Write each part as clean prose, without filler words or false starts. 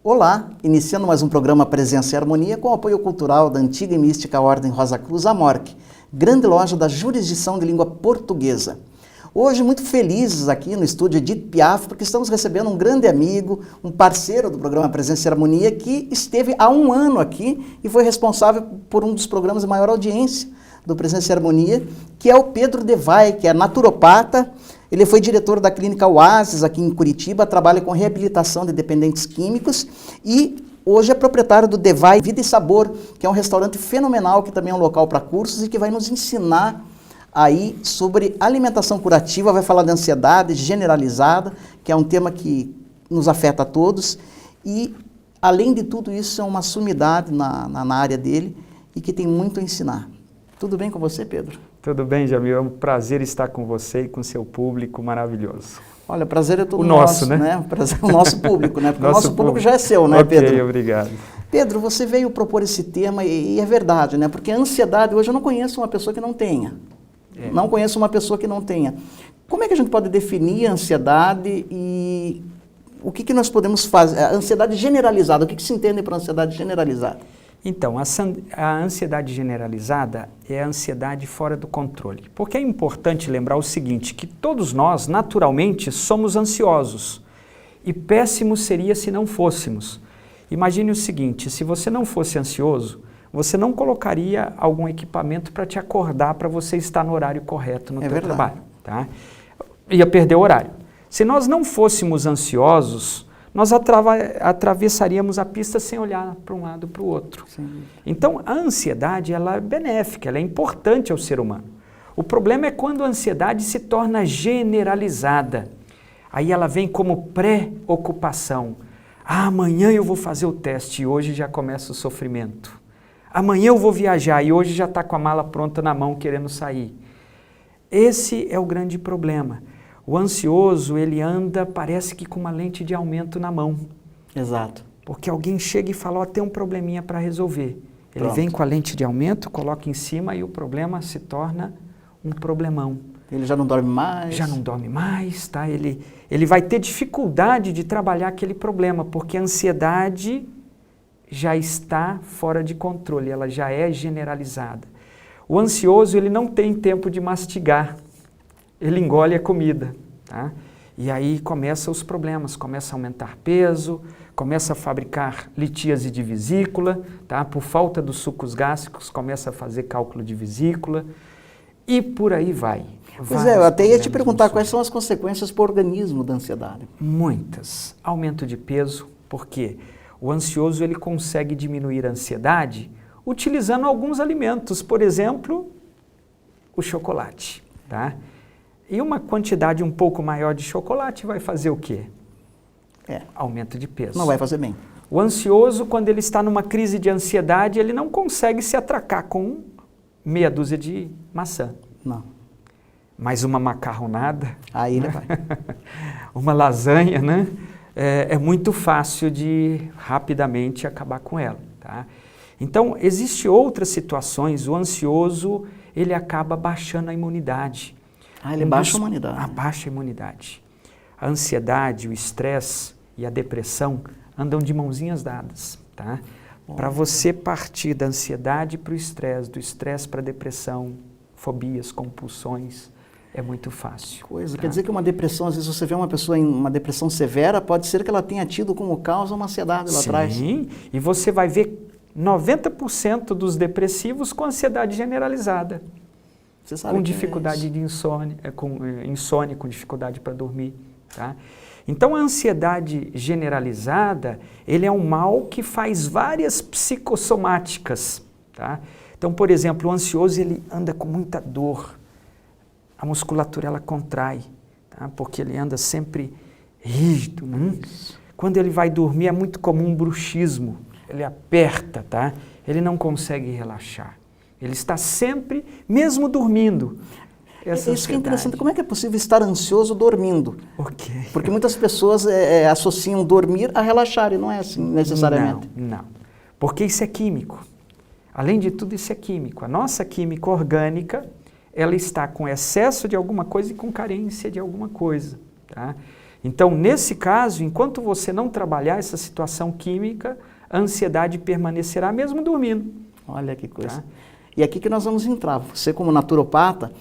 Olá, iniciando mais um programa Presença e Harmonia com o apoio cultural da antiga e mística Ordem Rosa Cruz Amorque, grande loja da jurisdição de língua portuguesa. Hoje muito felizes aqui no estúdio Edith Piaf, porque estamos recebendo um grande amigo, um parceiro do programa Presença e Harmonia, que esteve há um ano aqui e foi responsável por um dos programas de maior audiência do Presença e Harmonia, que é o Pedro Devay, que é naturopata. Ele foi diretor da Clínica Oasis aqui em Curitiba, trabalha com reabilitação de dependentes químicos e hoje é proprietário do Devay Vida e Sabor, que é um restaurante fenomenal, que também é um local para cursos e que vai nos ensinar aí sobre alimentação curativa, vai falar de ansiedade generalizada, que é um tema que nos afeta a todos e, além de tudo isso, é uma sumidade na área dele e que tem muito a ensinar. Tudo bem com você, Pedro? Tudo bem, Jamil. É um prazer estar com você e com seu público maravilhoso. Olha, o prazer é todo nosso, né? O prazer é o nosso público, né? Porque o nosso público já é seu, né, Pedro? Ok, obrigado. Pedro, você veio propor esse tema e é verdade, né? Porque a ansiedade, hoje eu não conheço uma pessoa que não tenha. Não conheço uma pessoa que não tenha. Como é que a gente pode definir a ansiedade e o que nós podemos fazer? A ansiedade generalizada, o que se entende por ansiedade generalizada? Então, a ansiedade generalizada é a ansiedade fora do controle. Porque é importante lembrar o seguinte, que todos nós, naturalmente, somos ansiosos. E péssimo seria se não fôssemos. Imagine o seguinte, se você não fosse ansioso, você não colocaria algum equipamento para te acordar para você estar no horário correto no teu trabalho. Tá? Ia perder o horário. Se nós não fôssemos ansiosos, nós atravessaríamos a pista sem olhar para um lado para o outro. Sim. Então, a ansiedade ela é benéfica, ela é importante ao ser humano. O problema é quando a ansiedade se torna generalizada. Aí ela vem como preocupação. Amanhã eu vou fazer o teste e hoje já começa o sofrimento. Amanhã eu vou viajar e hoje já está com a mala pronta na mão querendo sair. Esse é o grande problema. O ansioso, ele anda, parece que com uma lente de aumento na mão. Exato. Porque alguém chega e fala, ó, tem um probleminha para resolver. Ele vem com a lente de aumento, coloca em cima e o problema se torna um problemão. Ele já não dorme mais? Já não dorme mais, tá? Ele vai ter dificuldade de trabalhar aquele problema, porque a ansiedade já está fora de controle, ela já é generalizada. O ansioso, ele não tem tempo de mastigar. Ele engole a comida, tá? E aí começam os problemas, começa a aumentar peso, começa a fabricar litíase de vesícula, tá? Por falta dos sucos gástricos, começa a fazer cálculo de vesícula e por aí vai. Pois é, eu até ia te perguntar quais são as consequências para o organismo da ansiedade. Muitas. Aumento de peso, porque o ansioso ele consegue diminuir a ansiedade utilizando alguns alimentos, por exemplo, o chocolate, tá? E uma quantidade um pouco maior de chocolate vai fazer o quê? Aumento de peso. Não vai fazer bem. O ansioso, quando ele está numa crise de ansiedade, ele não consegue se atracar com meia dúzia de maçã. Não. Mas uma macarronada... Aí ele vai. Uma lasanha, né? É muito fácil de rapidamente acabar com ela, tá? Então, existem outras situações. O ansioso, ele acaba baixando a imunidade. Ele baixa a imunidade. Abaixa a imunidade. A ansiedade, o estresse e a depressão andam de mãozinhas dadas, tá? Para você partir da ansiedade para o estresse, do estresse para a depressão, fobias, compulsões, é muito fácil. Tá? Quer dizer que uma depressão, às vezes você vê uma pessoa em uma depressão severa, pode ser que ela tenha tido como causa uma ansiedade lá atrás. Sim, e você vai ver 90% dos depressivos com ansiedade generalizada. Você sabe com dificuldade de insônia, com dificuldade para dormir. Tá? Então, a ansiedade generalizada, ele é um mal que faz várias psicossomáticas. Tá? Então, por exemplo, o ansioso ele anda com muita dor, a musculatura ela contrai, tá? Porque ele anda sempre rígido. Quando ele vai dormir é muito comum um bruxismo, ele aperta, tá? Ele não consegue relaxar. Ele está sempre, mesmo dormindo. Isso que é interessante. Como é que é possível estar ansioso dormindo? Okay. Porque muitas pessoas associam dormir a relaxar, e não é assim necessariamente. Não. Porque isso é químico. Além de tudo, isso é químico. A nossa química orgânica, ela está com excesso de alguma coisa e com carência de alguma coisa. Tá? Então, nesse caso, enquanto você não trabalhar essa situação química, a ansiedade permanecerá mesmo dormindo. Olha que coisa. Tá? E aqui que nós vamos entrar. Você, como naturopata,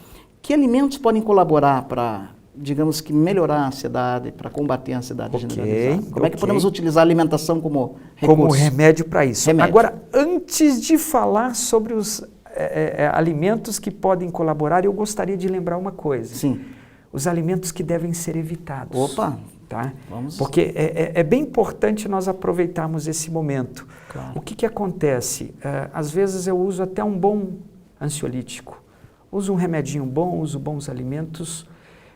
que alimentos podem colaborar para, digamos que, melhorar a ansiedade, para combater a ansiedade generalizada? Como é que podemos utilizar a alimentação como recurso? Como remédio para isso. Remédio. Agora, antes de falar sobre os alimentos que podem colaborar, eu gostaria de lembrar uma coisa. Sim. Os alimentos que devem ser evitados. Opa! Tá? Vamos. Porque é bem importante nós aproveitarmos esse momento. Claro. O que acontece? Às vezes eu uso até um bom ansiolítico, uso um remedinho bom, uso bons alimentos,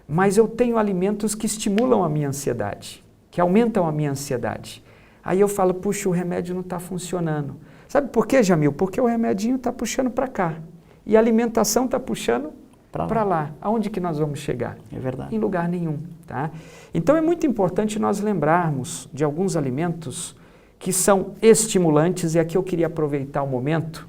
mas eu tenho alimentos que estimulam a minha ansiedade, que aumentam a minha ansiedade. Aí eu falo, puxa, o remédio não está funcionando. Sabe por quê, Jamil? Porque o remedinho está puxando para cá e a alimentação está puxando para lá. Aonde que nós vamos chegar? É verdade. Em lugar nenhum. Tá? Então é muito importante nós lembrarmos de alguns alimentos que são estimulantes, e aqui eu queria aproveitar o momento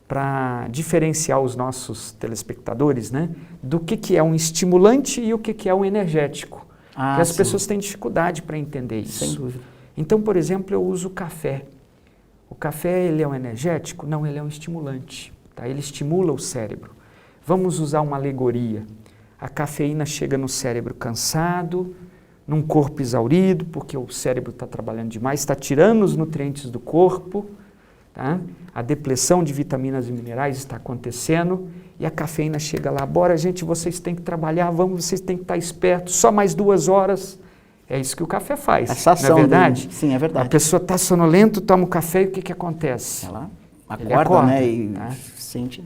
para diferenciar os nossos telespectadores, né, do que é um estimulante e o que é um energético. Porque as pessoas têm dificuldade para entender isso. Sem dúvida. Então, por exemplo, eu uso o café. O café, ele é um energético? Não, ele é um estimulante. Tá? Ele estimula o cérebro. Vamos usar uma alegoria. A cafeína chega no cérebro cansado, num corpo exaurido, porque o cérebro está trabalhando demais, está tirando os nutrientes do corpo, tá? A depleção de vitaminas e minerais está acontecendo, e a cafeína chega lá, bora gente, vocês têm que trabalhar, vamos, vocês têm que estar espertos, só mais 2 horas. É isso que o café faz, essa ação, não é verdade? Sim, é verdade. A pessoa está sonolenta, toma o café e o que acontece? Ela Ele acorda, né, e tá? sente...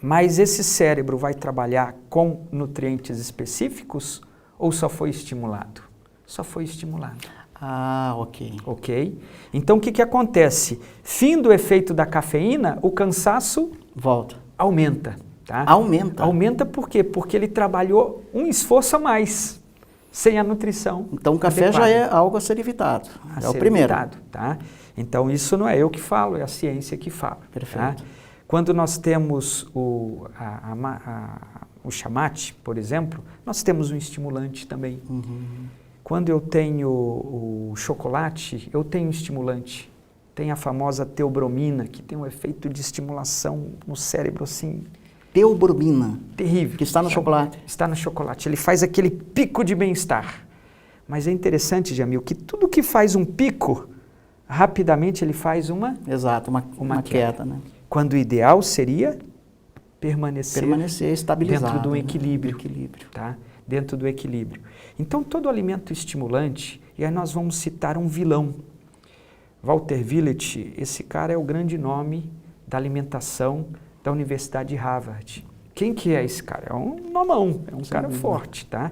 Mas esse cérebro vai trabalhar com nutrientes específicos ou só foi estimulado? Só foi estimulado. Ah, ok. Ok? Então o que acontece? Fim do efeito da cafeína, o cansaço Volta. aumenta. Tá? Aumenta? Aumenta por quê? Porque ele trabalhou um esforço a mais, sem a nutrição. Então o café adequada. já é algo a ser evitado. A É o ser primeiro. evitado, tá? Então isso não é eu que falo, é a ciência que fala. Perfeito. Tá? Quando nós temos o chamate, por exemplo, nós temos um estimulante também. Uhum. Quando eu tenho o chocolate, eu tenho um estimulante. Tem a famosa teobromina, que tem um efeito de estimulação no cérebro assim... Teobromina. Terrível. Que está no chocolate. Está no chocolate. Ele faz aquele pico de bem-estar. Mas é interessante, Jamil, que tudo que faz um pico, rapidamente ele faz uma... Exato, uma queda, né? Quando o ideal seria permanecer estabilizado. dentro do equilíbrio. Tá? Dentro do equilíbrio. Então, todo alimento estimulante, e aí nós vamos citar um vilão. Walter Willett, esse cara é o grande nome da alimentação da Universidade de Harvard. Quem que é esse cara? É um nomão, é um cara forte, tá?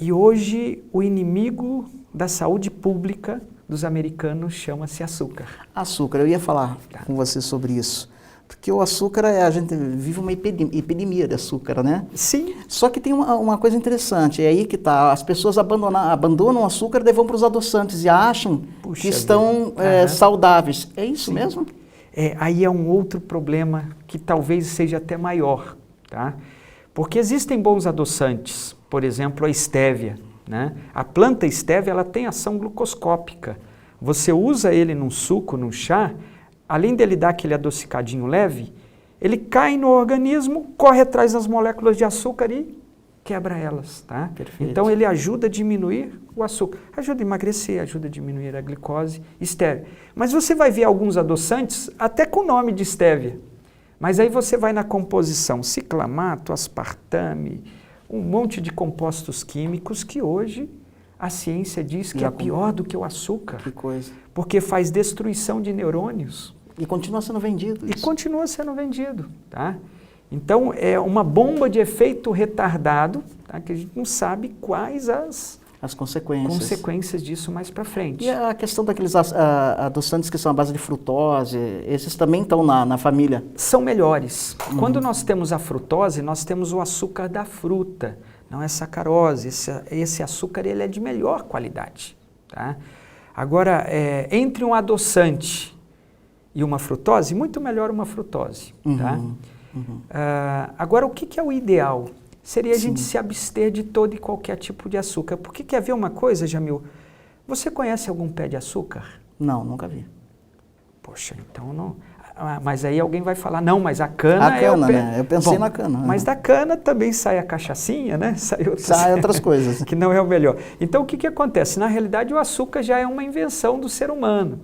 E hoje o inimigo da saúde pública dos americanos chama-se açúcar. Açúcar, eu ia falar com você sobre isso. Porque o açúcar, a gente vive uma epidemia de açúcar, né? Sim. Só que tem uma coisa interessante, é aí que está, as pessoas abandonam o açúcar e vão para os adoçantes e acham que estão saudáveis. É isso mesmo? Aí é um outro problema que talvez seja até maior, tá? Porque existem bons adoçantes, por exemplo, a estévia, né? A planta estévia, ela tem ação glucoscópica. Você usa ele num suco, num chá, além dele dar aquele adocicadinho leve, ele cai no organismo, corre atrás das moléculas de açúcar e quebra elas, tá? Perfeito. Então ele ajuda a diminuir o açúcar, ajuda a emagrecer, ajuda a diminuir a glicose, estévia. Mas você vai ver alguns adoçantes até com o nome de estévia. Mas aí você vai na composição ciclamato, aspartame, um monte de compostos químicos que hoje a ciência diz que é pior do que o açúcar. Que coisa. Porque faz destruição de neurônios. E continua sendo vendido isso. E continua sendo vendido, tá? Então, é uma bomba de efeito retardado, tá? Que a gente não sabe quais as consequências disso mais para frente. E a questão daqueles adoçantes que são à base de frutose, esses também estão na família? São melhores. Quando nós temos a frutose, nós temos o açúcar da fruta, não é sacarose. Esse açúcar ele é de melhor qualidade, tá? Agora, entre um adoçante e uma frutose, muito melhor uma frutose, tá? Agora, o que é o ideal? seria a gente se abster de todo e qualquer tipo de açúcar. Porque quer ver uma coisa, Jamil? Você conhece algum pé de açúcar? Não, nunca vi. Poxa, então não... Mas aí alguém vai falar, não, mas a cana é o pé. Né? Eu pensei na cana. Mas da cana também sai a cachaçinha, né? Sai outras coisas. Que não é o melhor. Então, o que acontece? Na realidade, o açúcar já é uma invenção do ser humano.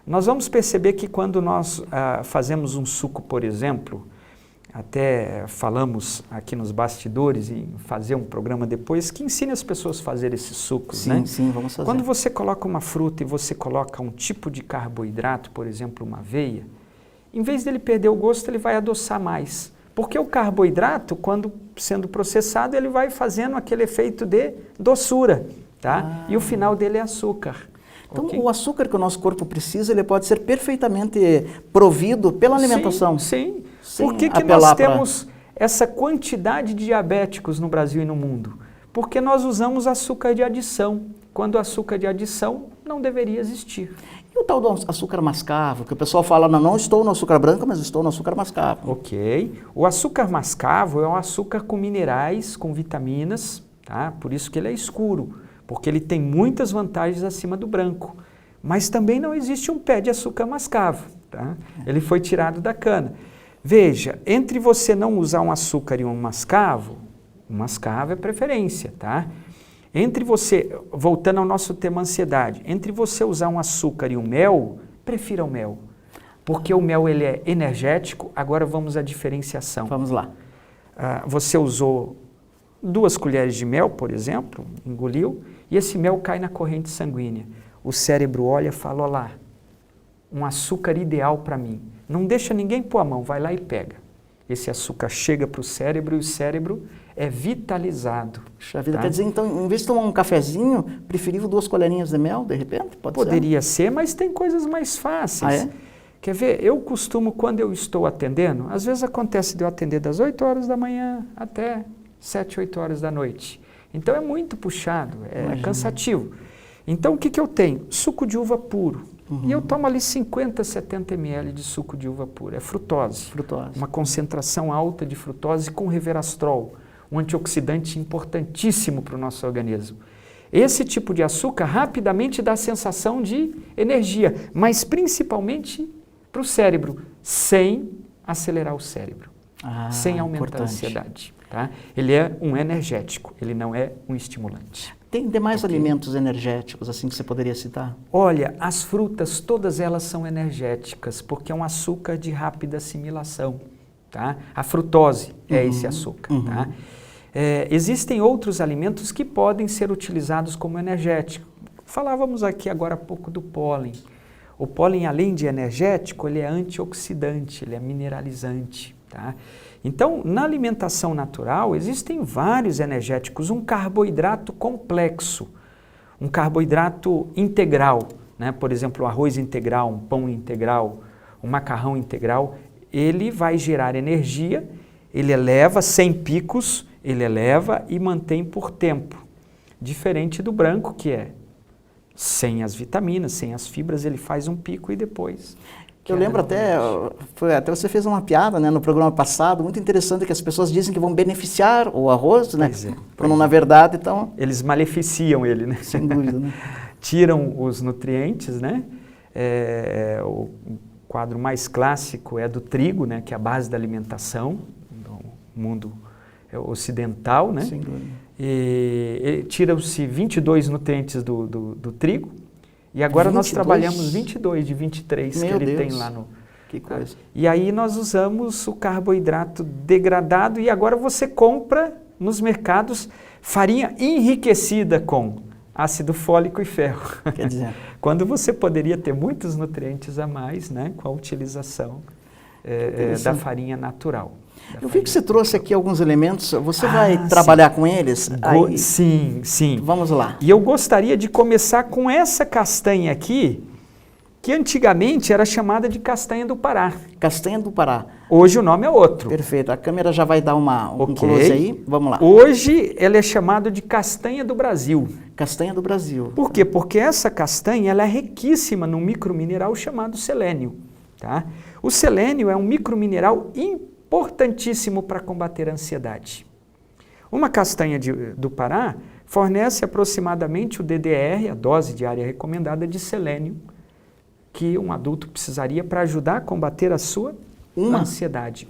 Nós vamos perceber que quando nós fazemos um suco, por exemplo, até falamos aqui nos bastidores e fazer um programa depois que ensine as pessoas a fazer esses sucos, sim, né? Sim, vamos fazer. Quando você coloca uma fruta e você coloca um tipo de carboidrato, por exemplo, uma aveia, em vez dele perder o gosto, ele vai adoçar mais. Porque o carboidrato, quando sendo processado, ele vai fazendo aquele efeito de doçura, tá? E o final dele é açúcar. Então, o açúcar que o nosso corpo precisa, ele pode ser perfeitamente provido pela alimentação. Sim. Por que nós temos essa quantidade de diabéticos no Brasil e no mundo? Porque nós usamos açúcar de adição, quando o açúcar de adição não deveria existir. E o tal do açúcar mascavo, que o pessoal fala, não estou no açúcar branco, mas estou no açúcar mascavo. Ok. O açúcar mascavo é um açúcar com minerais, com vitaminas, tá? Por isso que ele é escuro, porque ele tem muitas vantagens acima do branco. Mas também não existe um pé de açúcar mascavo, tá? Ele foi tirado da cana. Veja, entre você não usar um açúcar e um mascavo é preferência, tá? Entre você, voltando ao nosso tema ansiedade, entre você usar um açúcar e um mel, prefira o mel. Porque o mel ele é energético, agora vamos à diferenciação. Vamos lá. Você usou 2 colheres de mel, por exemplo, engoliu, e esse mel cai na corrente sanguínea. O cérebro olha e fala, olha lá, um açúcar ideal para mim. Não deixa ninguém pôr a mão, vai lá e pega. Esse açúcar chega para o cérebro e o cérebro é vitalizado. Puxa vida, quer dizer, então, em vez de tomar um cafezinho, preferível 2 colherinhas de mel, de repente? Poderia ser, mas tem coisas mais fáceis. Ah, é? Quer ver, eu costumo, quando eu estou atendendo, às vezes acontece de eu atender das 8 horas da manhã até 7, 8 horas da noite. Então é muito puxado, é cansativo. Então o que eu tenho? Suco de uva puro. E eu tomo ali 50, 70 ml de suco de uva pura. É frutose. Uma concentração alta de frutose com resveratrol, um antioxidante importantíssimo para o nosso organismo. Esse tipo de açúcar rapidamente dá a sensação de energia, mas principalmente para o cérebro, sem acelerar o cérebro, sem aumentar a ansiedade. Tá? Ele é um energético, ele não é um estimulante. Tem demais alimentos energéticos assim que você poderia citar? Olha, as frutas, todas elas são energéticas, porque é um açúcar de rápida assimilação. Tá? A frutose é esse açúcar. Tá? Existem outros alimentos que podem ser utilizados como energético. Falávamos aqui agora há pouco do pólen. O pólen, além de energético, ele é antioxidante, ele é mineralizante. Tá? Então, na alimentação natural, existem vários energéticos, um carboidrato complexo, um carboidrato integral, né? Por exemplo, o arroz integral, um pão integral, um macarrão integral, ele vai gerar energia, ele eleva sem picos, ele eleva e mantém por tempo, diferente do branco que é sem as vitaminas, sem as fibras, ele faz um pico e depois... Eu lembro até você fez uma piada, né, no programa passado, muito interessante, que as pessoas dizem que vão beneficiar o arroz, né? Quando na verdade, então... Eles maleficiam ele, né? Sem dúvida, né? Tiram os nutrientes, né? O quadro mais clássico é do trigo, né, que é a base da alimentação do mundo ocidental, né? Sem dúvida. E tiram-se 22 nutrientes do trigo, e agora 22? Nós trabalhamos 22 de 23 que ele tem lá no... Que coisa. E aí nós usamos o carboidrato degradado e agora você compra nos mercados farinha enriquecida com ácido fólico e ferro. Quer dizer... Quando você poderia ter muitos nutrientes a mais, né, com a utilização da farinha natural. Eu vi que você trouxe aqui alguns elementos, você vai trabalhar com eles? Sim, sim. Vamos lá. E eu gostaria de começar com essa castanha aqui, que antigamente era chamada de castanha do Pará. Castanha do Pará. Hoje o nome é outro. Perfeito, a câmera já vai dar um close aí, vamos lá. Hoje ela é chamada de castanha do Brasil. Castanha do Brasil. Por quê? Porque essa castanha ela é riquíssima num micromineral chamado selênio. Tá? O selênio é um micromineral importantíssimo para combater a ansiedade. Uma castanha do Pará fornece aproximadamente o DDR, a dose diária recomendada de selênio, que um adulto precisaria para ajudar a combater a sua ansiedade.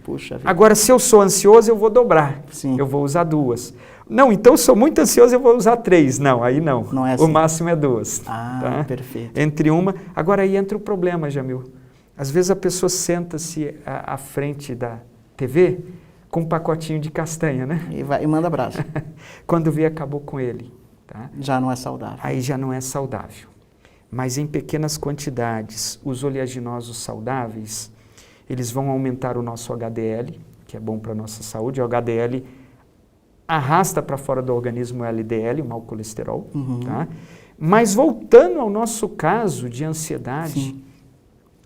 Puxa vida. Agora, se eu sou ansioso, eu vou dobrar. Sim. Eu vou usar 2. Não, então eu sou muito ansioso, eu vou usar 3. Não, aí não. Não é assim. O máximo é 2. Ah, perfeito. Entre uma. Agora aí entra o problema, Jamil. Às vezes a pessoa senta-se à frente da TV com um pacotinho de castanha, né? E manda abraço. Quando vê, acabou com ele. Tá? Já não é saudável. Aí já não é saudável. Mas em pequenas quantidades, os oleaginosos saudáveis, eles vão aumentar o nosso HDL, que é bom para a nossa saúde. O HDL arrasta para fora do organismo o LDL, o mau colesterol. Tá? Mas voltando ao nosso caso de ansiedade, sim,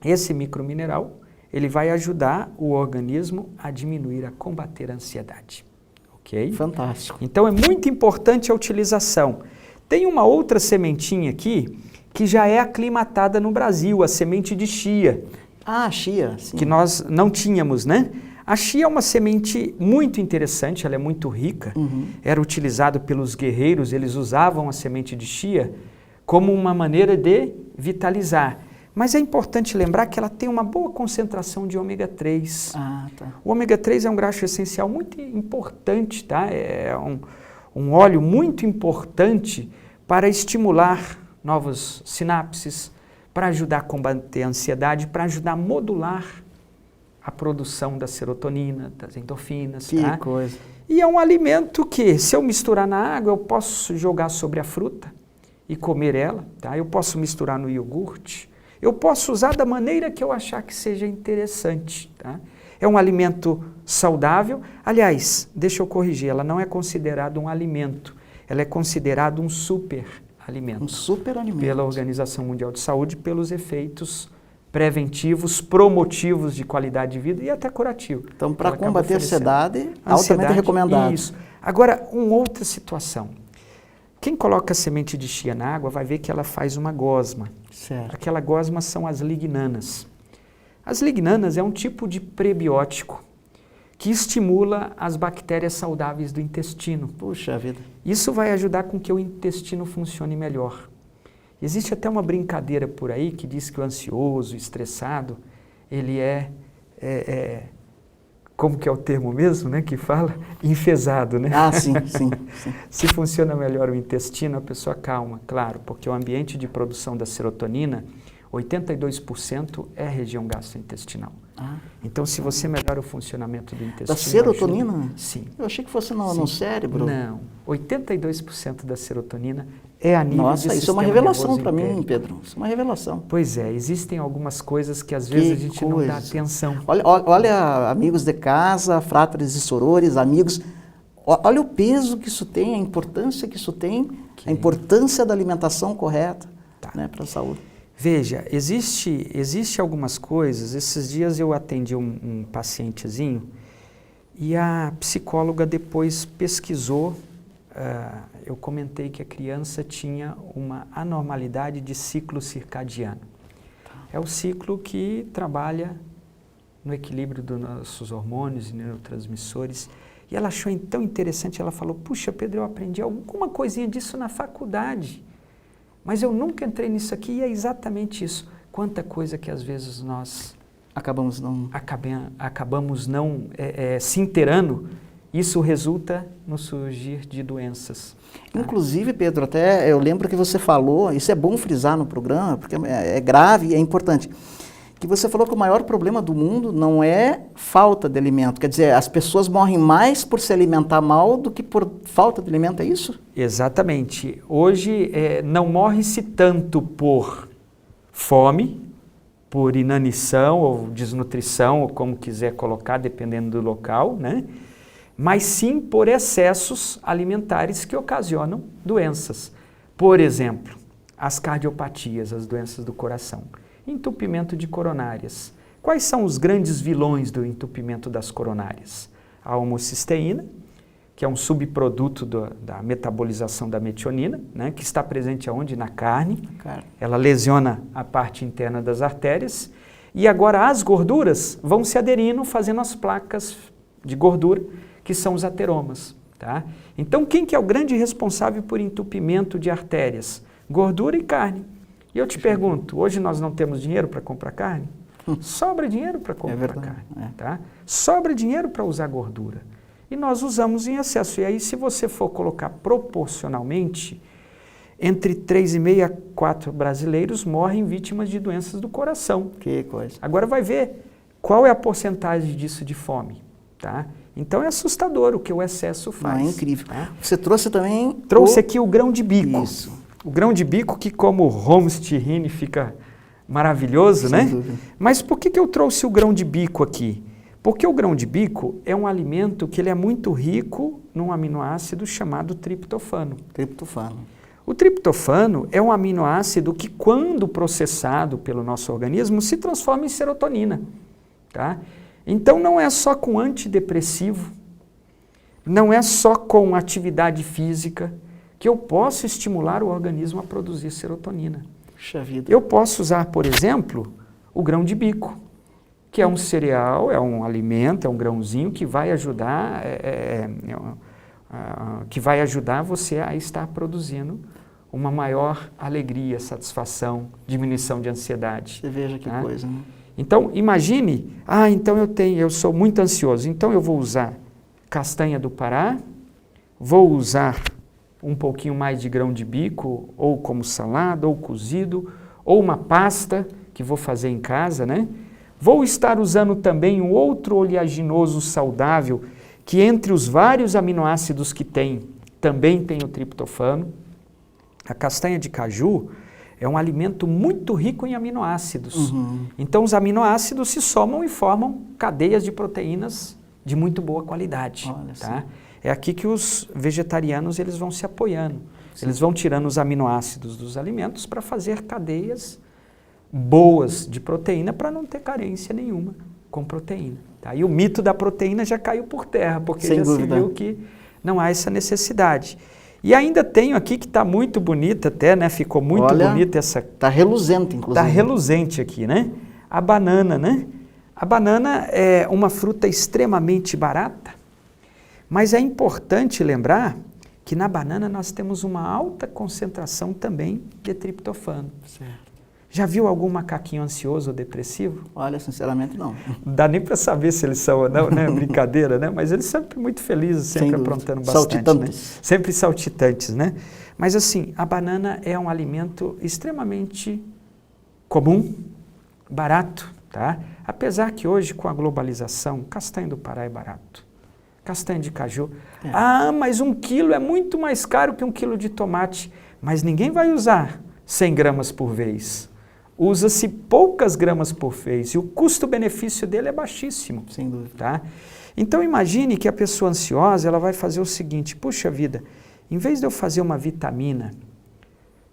esse micromineral, ele vai ajudar o organismo a diminuir, a combater a ansiedade. Ok? Fantástico. Então é muito importante a utilização. Tem uma outra sementinha aqui, que já é aclimatada no Brasil, a semente de chia. Ah, chia, sim. Que nós não tínhamos, né? A chia é uma semente muito interessante, ela é muito rica. Era utilizado pelos guerreiros, eles usavam a semente de chia como uma maneira de vitalizar. Mas é importante lembrar que ela tem uma boa concentração de ômega 3. Ah, tá. O ômega 3 é um graxo essencial muito importante, tá? É um óleo muito importante para estimular novas sinapses, para ajudar a combater a ansiedade, para ajudar a modular a produção da serotonina, das endorfinas. Que tá? coisa. E é um alimento que, se eu misturar na água, eu posso jogar sobre a fruta e comer ela. Tá? Eu posso misturar no iogurte. Eu posso usar da maneira que eu achar que seja interessante. Tá? É um alimento saudável. Aliás, deixa eu corrigir, ela não é considerada um alimento. Ela é considerada um superalimento. Um superalimento. Pela Organização Mundial de Saúde, pelos efeitos preventivos, promotivos de qualidade de vida e até curativo. Então, para combater a ansiedade, altamente recomendado. Isso. Agora, uma outra situação. Quem coloca a semente de chia na água vai ver que ela faz uma gosma. Certo. Aquela gosma são as lignanas. As lignanas é um tipo de prebiótico que estimula as bactérias saudáveis do intestino. Puxa vida. Isso vai ajudar com que o intestino funcione melhor. Existe até uma brincadeira por aí que diz que o ansioso, estressado, ele como que é o termo mesmo, né, que fala? Enfesado, né? Ah, sim. Se funciona melhor o intestino, a pessoa calma, claro, porque o ambiente de produção da serotonina, 82% é região gastrointestinal. Ah. Então, se você melhora o funcionamento do intestino... Da serotonina? Ajuda, sim. Eu achei que fosse no cérebro. Não, 82% da serotonina é a nível de sistema nervoso. Nossa, isso é uma revelação para mim, Pedro. Isso é uma revelação. Pois é, existem algumas coisas que às vezes a gente não dá atenção. Olha, amigos de casa, frátres e sorores, amigos, olha o peso que isso tem, a importância que isso tem, a importância da alimentação correta, né, para a saúde. Veja, existe algumas coisas. Esses dias eu atendi um pacientezinho e a psicóloga depois pesquisou. Eu comentei que a criança tinha uma anormalidade de ciclo circadiano. É o ciclo que trabalha no equilíbrio dos nossos hormônios e neurotransmissores. E ela achou tão interessante, ela falou, puxa, Pedro, eu aprendi alguma coisinha disso na faculdade. Mas eu nunca entrei nisso aqui e é exatamente isso. Quanta coisa que às vezes nós acabamos não se inteirando, isso resulta no surgir de doenças. Inclusive, Pedro, até eu lembro que você falou, isso é bom frisar no programa, porque é grave e é importante, que você falou que o maior problema do mundo não é falta de alimento. Quer dizer, as pessoas morrem mais por se alimentar mal do que por falta de alimento, é isso? Exatamente. Hoje não morre-se tanto por fome, por inanição ou desnutrição, ou como quiser colocar, dependendo do local, né? Mas sim por excessos alimentares que ocasionam doenças. Por exemplo, as cardiopatias, as doenças do coração. Entupimento de coronárias. Quais são os grandes vilões do entupimento das coronárias? A homocisteína, que é um subproduto da metabolização da metionina, né, que está presente aonde? Na carne. Ela lesiona a parte interna das artérias. E agora as gorduras vão se aderindo, fazendo as placas de gordura, que são os ateromas. Tá? Então, quem que é o grande responsável por entupimento de artérias? Gordura e carne. E eu te pergunto, hoje nós não temos dinheiro para comprar carne? Sobra dinheiro para comprar carne. Tá? Sobra dinheiro para usar gordura. E nós usamos em excesso. E aí, se você for colocar proporcionalmente, entre 3,5 a 4 brasileiros morrem vítimas de doenças do coração. Que coisa. Agora vai ver qual é a porcentagem disso de fome. Tá? Então é assustador o que o excesso faz. É incrível. Tá? Você trouxe também... Trouxe aqui o grão de bico. Isso. O grão de bico que, como Holmes Tirrini, fica maravilhoso, Sem né? dúvida. Mas por que eu trouxe o grão de bico aqui? Porque o grão de bico é um alimento que ele é muito rico num aminoácido chamado triptofano. Triptofano. O triptofano é um aminoácido que, quando processado pelo nosso organismo, se transforma em serotonina. Tá? Então não é só com antidepressivo, não é só com atividade física que eu posso estimular o organismo a produzir serotonina. Puxa vida. Eu posso usar, por exemplo, o grão de bico, que é um cereal, é um alimento, é um grãozinho que vai ajudar, você a estar produzindo uma maior alegria, satisfação, diminuição de ansiedade. Você veja que coisa, né? Então, imagine, então eu sou muito ansioso, então eu vou usar castanha do Pará, vou usar um pouquinho mais de grão de bico, ou como salada, ou cozido, ou uma pasta que vou fazer em casa, né? Vou estar usando também um outro oleaginoso saudável, que entre os vários aminoácidos que tem, também tem o triptofano. A castanha de caju é um alimento muito rico em aminoácidos. Uhum. Então, os aminoácidos se somam e formam cadeias de proteínas de muito boa qualidade. Olha, tá? É aqui que os vegetarianos eles vão se apoiando. Sim. Eles vão tirando os aminoácidos dos alimentos para fazer cadeias boas de proteína para não ter carência nenhuma com proteína. Tá? E o mito da proteína já caiu por terra, porque Sem já dúvida. se viu que não há essa necessidade. E ainda tenho aqui que está muito bonita até, né? Ficou muito bonita essa... Está reluzente, inclusive. Está reluzente aqui, né? A banana, né? A banana é uma fruta extremamente barata, mas é importante lembrar que na banana nós temos uma alta concentração também de triptofano. Certo. Já viu algum macaquinho ansioso ou depressivo? Olha, sinceramente não. Não dá nem para saber se eles são ou não, né? Brincadeira, né? Mas eles sempre muito felizes, sempre aprontando bastante. Saltitantes. Né? Sempre saltitantes, né? Mas assim, a banana é um alimento extremamente comum, barato, tá? Apesar que hoje, com a globalização, castanha do Pará é barato. Castanha de caju. Mas 1 quilo é muito mais caro que 1 quilo de tomate. Mas ninguém vai usar 100 gramas por vez. Usa-se poucas gramas por vez e o custo-benefício dele é baixíssimo. Sem dúvida. Tá? Então imagine que a pessoa ansiosa ela vai fazer o seguinte, puxa vida, em vez de eu fazer uma vitamina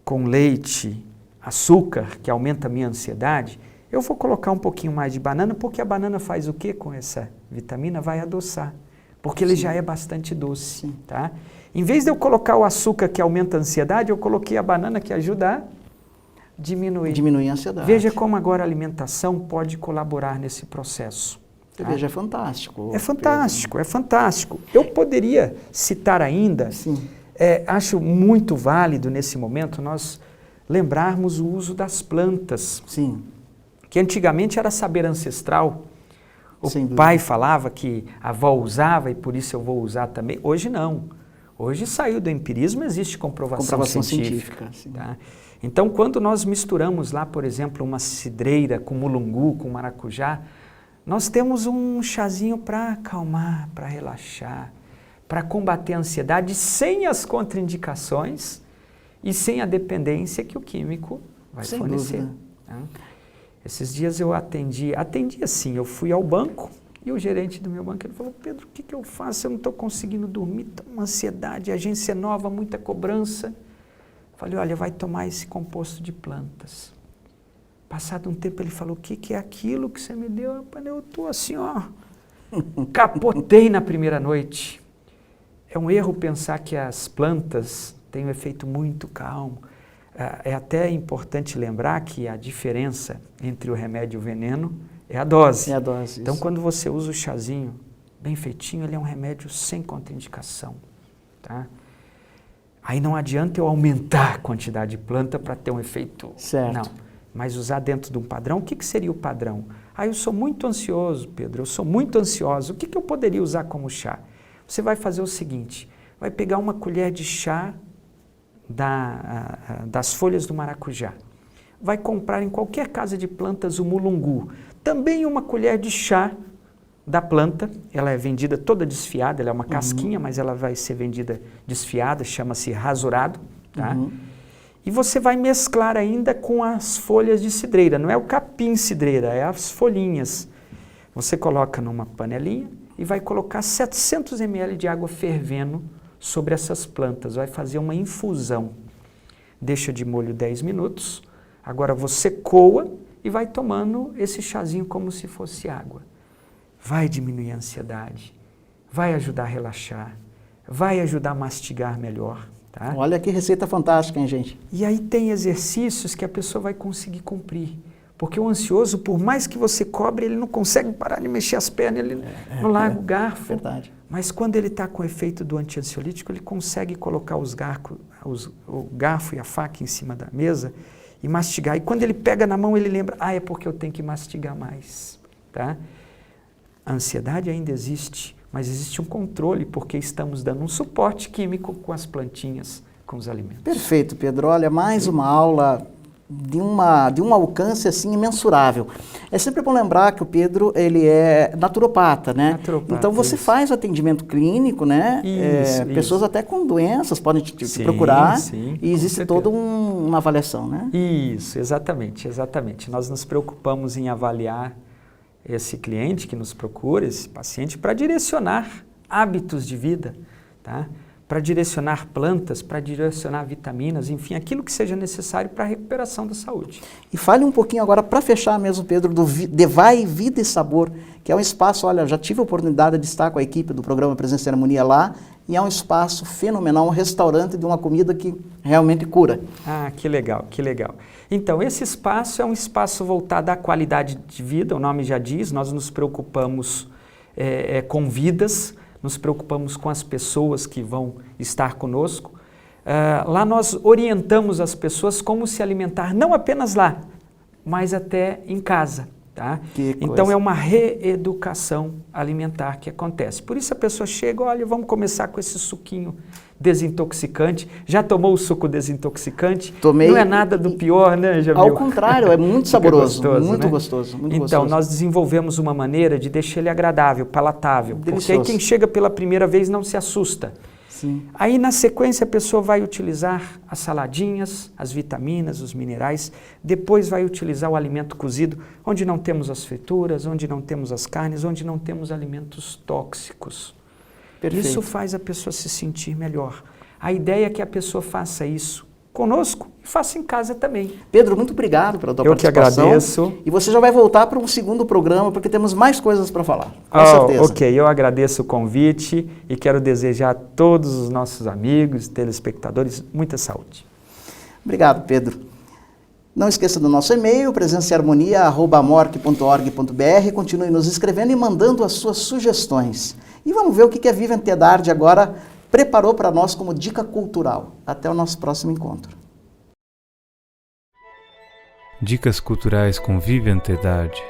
com leite, açúcar, que aumenta a minha ansiedade, eu vou colocar um pouquinho mais de banana, porque a banana faz o que com essa vitamina? Vai adoçar, porque ele já é bastante doce. Tá? Em vez de eu colocar o açúcar que aumenta a ansiedade, eu coloquei a banana que ajuda a diminuir a ansiedade. Veja como agora a alimentação pode colaborar nesse processo. Tá? Veja, é fantástico. É fantástico, é fantástico. Eu poderia citar ainda, acho muito válido nesse momento nós lembrarmos o uso das plantas. Sim. Que antigamente era saber ancestral. O pai falava que a avó usava e por isso eu vou usar também. Hoje não. Hoje saiu do empirismo, existe comprovação científica. Tá? Então, quando nós misturamos lá, por exemplo, uma cidreira com mulungu, com maracujá, nós temos um chazinho para acalmar, para relaxar, para combater a ansiedade sem as contraindicações e sem a dependência que o químico vai fornecer. Tá? Esses dias eu atendi assim, eu fui ao banco e o gerente do meu banco ele falou, Pedro, o que eu faço? Eu não estou conseguindo dormir, estou com ansiedade, agência nova, muita cobrança. Falei, olha, vai tomar esse composto de plantas. Passado um tempo ele falou, o que é aquilo que você me deu? Eu estou assim, ó, capotei na primeira noite. É um erro pensar que as plantas têm um efeito muito calmo. É até importante lembrar que a diferença entre o remédio e o veneno é a dose. É a dose. Então, quando você usa o chazinho bem feitinho, ele é um remédio sem contraindicação. tá? Aí não adianta eu aumentar a quantidade de planta para ter um efeito. Certo. Não, mas usar dentro de um padrão. O que seria o padrão? Eu sou muito ansioso, Pedro, eu sou muito ansioso. O que eu poderia usar como chá? Você vai fazer o seguinte, vai pegar uma colher de chá das folhas do maracujá. Vai comprar em qualquer casa de plantas o mulungu. Também uma colher de chá da planta, ela é vendida toda desfiada, ela é uma casquinha, mas ela vai ser vendida desfiada, chama-se rasurado, tá? E você vai mesclar ainda com as folhas de cidreira, não é o capim cidreira, é as folhinhas. Você coloca numa panelinha e vai colocar 700 ml de água fervendo sobre essas plantas, vai fazer uma infusão. Deixa de molho 10 minutos, agora você coa e vai tomando esse chazinho como se fosse água. Vai diminuir a ansiedade, vai ajudar a relaxar, vai ajudar a mastigar melhor. Tá? Olha que receita fantástica, hein, gente? E aí tem exercícios que a pessoa vai conseguir cumprir. Porque o ansioso, por mais que você cobre, ele não consegue parar de mexer as pernas, ele não larga o garfo. Verdade. Mas quando ele está com o efeito do anti-ansiolítico, ele consegue colocar o garfo e a faca em cima da mesa e mastigar. E quando ele pega na mão, ele lembra, é porque eu tenho que mastigar mais. Tá? A ansiedade ainda existe, mas existe um controle, porque estamos dando um suporte químico com as plantinhas, com os alimentos. Perfeito, Pedro. Olha, mais uma aula de um alcance assim imensurável. É sempre bom lembrar que o Pedro, ele é naturopata, né? Naturopata, então você faz o atendimento clínico, né? Isso, pessoas até com doenças podem te procurar e existe toda uma avaliação, né? Isso, exatamente. Nós nos preocupamos em avaliar esse cliente que nos procura, esse paciente, para direcionar hábitos de vida, tá? Para direcionar plantas, para direcionar vitaminas, enfim, aquilo que seja necessário para a recuperação da saúde. E fale um pouquinho agora, para fechar mesmo, Pedro, do Devai Vida e Sabor, que é um espaço, olha, já tive a oportunidade de estar com a equipe do programa Presença e Harmonia lá, e é um espaço fenomenal, um restaurante de uma comida que realmente cura. Que legal, que legal. Então, esse espaço é um espaço voltado à qualidade de vida, o nome já diz, nós nos preocupamos com vidas, nos preocupamos com as pessoas que vão estar conosco. Lá nós orientamos as pessoas como se alimentar, não apenas lá, mas até em casa. Tá? Então é uma reeducação alimentar que acontece. Por isso a pessoa chega, olha, vamos começar com esse suquinho desintoxicante. Já tomou o suco desintoxicante? Tomei. Não é nada do pior, né, Jamil? Ao contrário, é muito saboroso, muito né? gostoso. Então, nós desenvolvemos uma maneira de deixar ele agradável, palatável. Delicioso. Porque aí quem chega pela primeira vez não se assusta. Sim. Aí, na sequência, a pessoa vai utilizar as saladinhas, as vitaminas, os minerais, depois vai utilizar o alimento cozido, onde não temos as frituras, onde não temos as carnes, onde não temos alimentos tóxicos. Perfeito. Isso faz a pessoa se sentir melhor. A ideia é que a pessoa faça isso conosco e faça em casa também. Pedro, muito obrigado pela tua participação. Eu que agradeço. E você já vai voltar para um segundo programa, porque temos mais coisas para falar. Com certeza. Ok, eu agradeço o convite e quero desejar a todos os nossos amigos, telespectadores, muita saúde. Obrigado, Pedro. Não esqueça do nosso e-mail, presenciaharmonia@morc.org.br. Continue nos escrevendo e mandando as suas sugestões. E vamos ver o que a Vivian Tedard agora preparou para nós como dica cultural. Até o nosso próximo encontro. Dicas culturais com Vivian Tedard.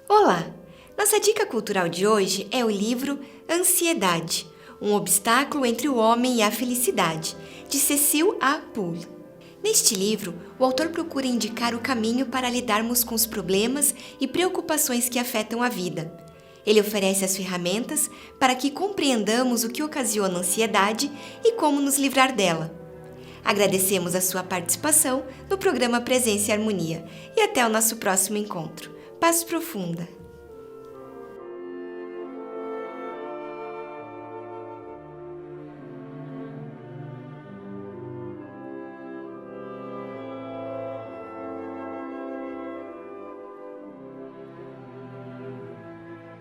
Olá! Nossa dica cultural de hoje é o livro Ansiedade, um obstáculo entre o homem e a felicidade, de Cecil A. Poole. Neste livro, o autor procura indicar o caminho para lidarmos com os problemas e preocupações que afetam a vida. Ele oferece as ferramentas para que compreendamos o que ocasiona a ansiedade e como nos livrar dela. Agradecemos a sua participação no programa Presença e Harmonia e até o nosso próximo encontro. Paz profunda!